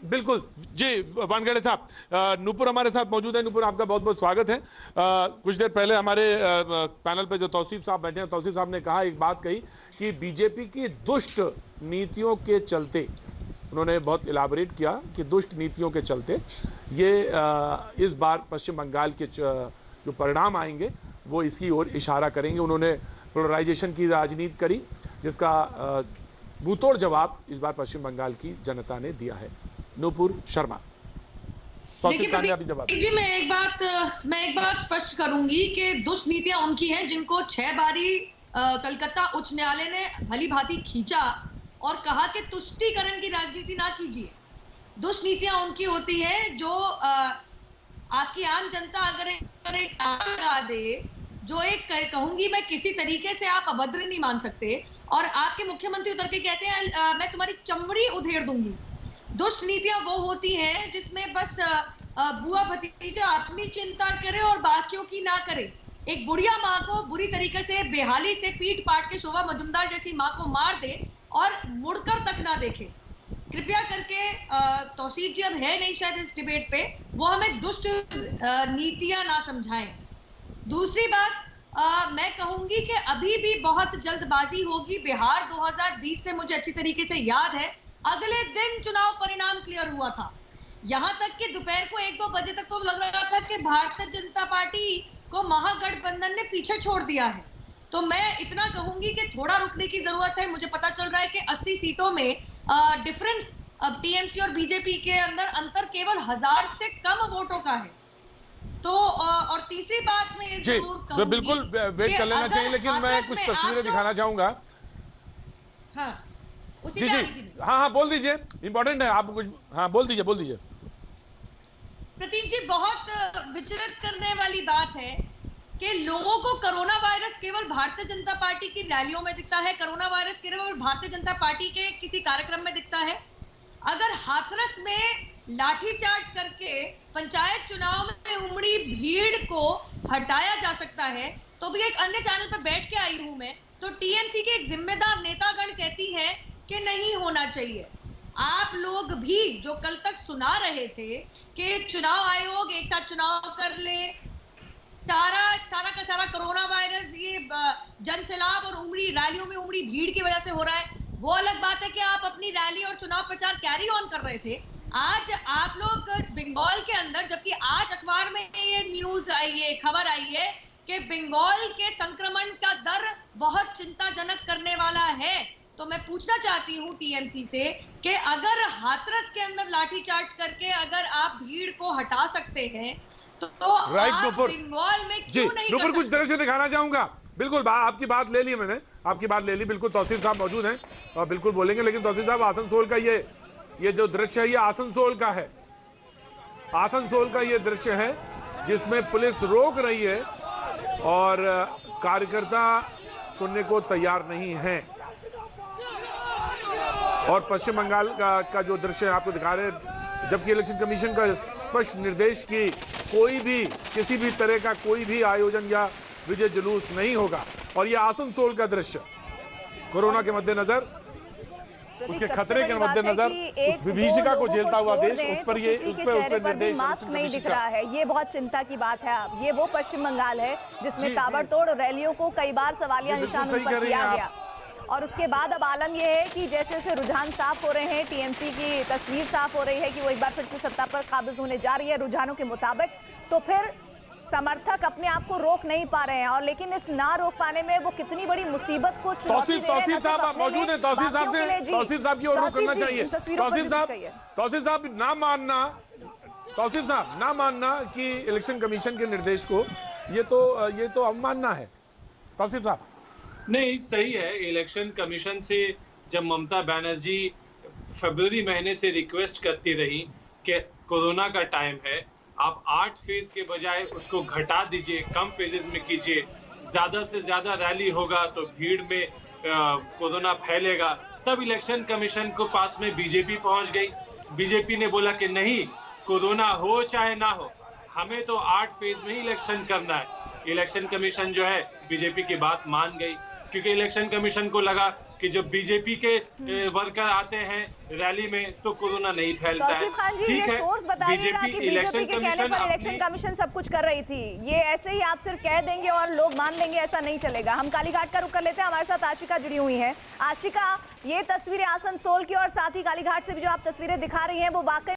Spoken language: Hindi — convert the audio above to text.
बिल्कुल जी वानखेड़े साहब, नूपुर हमारे साथ मौजूद है। नूपुर, आपका बहुत बहुत स्वागत है। कुछ देर पहले हमारे पैनल पे जो तौसीफ साहब बैठे हैं, तौसीफ साहब ने कहा, एक बात कही कि बीजेपी की दुष्ट नीतियों के चलते, उन्होंने बहुत इलाबोरेट किया कि दुष्ट नीतियों के चलते ये इस बार पश्चिम बंगाल के जो परिणाम आएंगे वो इसकी ओर इशारा करेंगे। उन्होंने पोलराइजेशन की राजनीति करी, जिसका मुंहतोड़ जवाब इस बार पश्चिम बंगाल की जनता ने दिया है। नूपुर शर्मा, देखिए जी, मैं एक बात स्पष्ट करूंगी कि दुष्ट नीतियां उनकी हैं जिनको 6 बारी कलकत्ता उच्च न्यायालय ने भली भांति खींचा और कहा कि तुष्टीकरण की राजनीति ना कीजिए। दुष्ट नीतियां उनकी होती है जो आपकी आम जनता अगर एक लगा दे, जो एक कहूंगी मैं, किसी तरीके से आप अभद्र नहीं मान सकते, और आपके मुख्यमंत्री उतर के कहते हैं मैं तुम्हारी चमड़ी उधेड़ दूंगी। दुष्ट नीतियां वो होती हैं जिसमें बस बुआ भतीजा अपनी चिंता करे और बाकियों की ना करे। एक बुढ़िया माँ को बुरी तरीके से बेहाली से पीट पाट के शोभा मजुमदार जैसी माँ को मार दे और मुड़कर तक ना देखे। कृपया करके तौसीफ जी अब है नहीं शायद इस डिबेट पे, वो हमें दुष्ट नीतियां ना समझाएं। दूसरी बात, मैं कहूंगी कि अभी भी बहुत जल्दबाजी होगी। बिहार 2020 से मुझे अच्छी तरीके से याद है, अगले दिन चुनाव परिणाम क्लियर हुआ था। यहां तक कि दोपहर को 1-2 बजे तक तो लग रहा था कि भारतीय जनता पार्टी को महागठबंधन ने पीछे छोड़ दिया है। तो मैं इतना कहूंगी कि थोड़ा रुकने की जरूरत है। मुझे पता चल रहा है कि 80 सीटों में डिफरेंस टीएमसी और बीजेपी के अंदर अंतर केवल 1000 से कम वोटों का है। तो और तीसरी बात मैं ये जरूर कहूंगी, बिल्कुल वेट कर लेना चाहिए, लेकिन मैं कुछ तस्वीरें दिखाना चाहूंगा। हाँ, उसी जी जी, हाँ बोल दीजिए, इंपॉर्टेंट है। आप कुछ, हाँ बोल दीजिए। प्रतीक जी, बहुत विचलित करने वाली बात है कि लोगों को कोरोना वायरस केवल भारतीय जनता पार्टी की रैलियों में दिखता है, कोरोना वायरस केवल भारतीय जनता पार्टी के किसी कार्यक्रम में दिखता है। अगर हाथरस में लाठीचार्ज करके पंचायत चुनाव में उमड़ी भीड़ को हटाया जा सकता है, तो भी एक अन्य चैनल पर बैठ के आई हूं मैं, तो टीएमसी के एक जिम्मेदार नेतागण कहती है कि नहीं होना चाहिए। आप लोग भी जो कल तक सुना रहे थे कि चुनाव आयोग एक साथ चुनाव कर ले, सारा का सारा कोरोना वायरस ये जनसैलाब और उमड़ी रैलियों में उमड़ी भीड़ की वजह से हो रहा है, वो अलग बात है कि आप अपनी रैली और चुनाव प्रचार कैरी ऑन कर रहे थे। आज आप लोग बंगाल के अंदर, जबकि आज अखबार में ये न्यूज आई है, खबर आई है कि बंगाल के संक्रमण का दर बहुत चिंताजनक करने वाला है। तो मैं पूछना चाहती हूँ टीएमसी से कि अगर हाथरस के अंदर लाठीचार्ज करके अगर आप भीड़ को हटा सकते हैं तो आप बंगाल में क्यों नहीं कर सकते? कुछ दृश्य दिखाना चाहूंगा। बिल्कुल, आपकी बात ले ली मैंने, आपकी बात ले ली। बिल्कुल तौसीफ साहब मौजूद हैं और बिल्कुल बोलेंगे, लेकिन तौसीफ साहब, आसनसोल का ये जो दृश्य है, ये आसनसोल का है। आसनसोल का ये दृश्य है जिसमें पुलिस रोक रही है और कार्यकर्ता सुनने को तैयार नहीं है। और पश्चिम बंगाल का जो दृश्य आपको दिखा रहे हैं, जबकि इलेक्शन कमीशन का स्पष्ट निर्देश कि कोई भी किसी भी तरह का कोई भी आयोजन या विजय जुलूस नहीं होगा। और यह आसनसोल का दृश्य कोरोना के मद्देनजर, उसके खतरे के मद्देनजर, उस विभीषिका को झेलता हुआ देश, उस पर ये चेहरे पर भी मास्क नहीं दिख रहा है। ये बहुत चिंता की बात है। ये वो पश्चिम बंगाल है जिसमें ताबड़तोड़ रैलियों को कई बार सवालिया निशान उन पर किया गया, और उसके बाद अब आलम यह है कि जैसे जैसे रुझान साफ हो रहे हैं, टीएमसी की तस्वीर साफ हो रही है कि वो एक बार फिर से सत्ता पर काबिज होने जा रही है रुझानों के मुताबिक, तो फिर समर्थक अपने आप को रोक नहीं पा रहे हैं। और लेकिन इस ना रोक पाने में वो कितनी बड़ी मुसीबत को चुनौती दे रहे हैं। तौसीफ साहब मौजूद हैं, तौसीफ साहब की ओर रुख करना चाहिए। तौसीफ साहब ना मानना कि इलेक्शन कमीशन के निर्देश को, ये तो अवमानना है। तौसीफ साहब, नहीं, सही है। इलेक्शन कमीशन से जब ममता बनर्जी फरवरी महीने से रिक्वेस्ट करती रही कि कोरोना का टाइम है, आप 8 फेज के बजाय उसको घटा दीजिए, कम फेजेस में कीजिए, ज्यादा से ज्यादा रैली होगा तो भीड़ में कोरोना फैलेगा, तब इलेक्शन कमीशन को पास में बीजेपी पहुंच गई। बीजेपी ने बोला कि नहीं, कोरोना हो चाहे ना हो, हमें तो 8 फेज में ही इलेक्शन करना है। इलेक्शन कमीशन जो है बीजेपी की बात मान गई, क्योंकि इलेक्शन कमीशन को लगा कि जब बीजेपी के वर्कर आते हैं रैली में तो कोरोना नहीं फैलता है। तौसीफ खान जी, ठीक ये है, सोर्स बताइएगा कि बीजेपी के कहने पर इलेक्शन अपनी कमीशन सब कुछ कर रही थी, ये ऐसे ही आप सिर्फ कह देंगे और लोग मान लेंगे, ऐसा नहीं चलेगा। हम कालीघाट का रुख कर लेते हैं, हमारे साथ आशिका जुड़ी हुई है। आशिका, ये तस्वीरें आसनसोल की और साथ ही कालीघाट से भी जो आप तस्वीरें दिखा रही हैं वो वाकई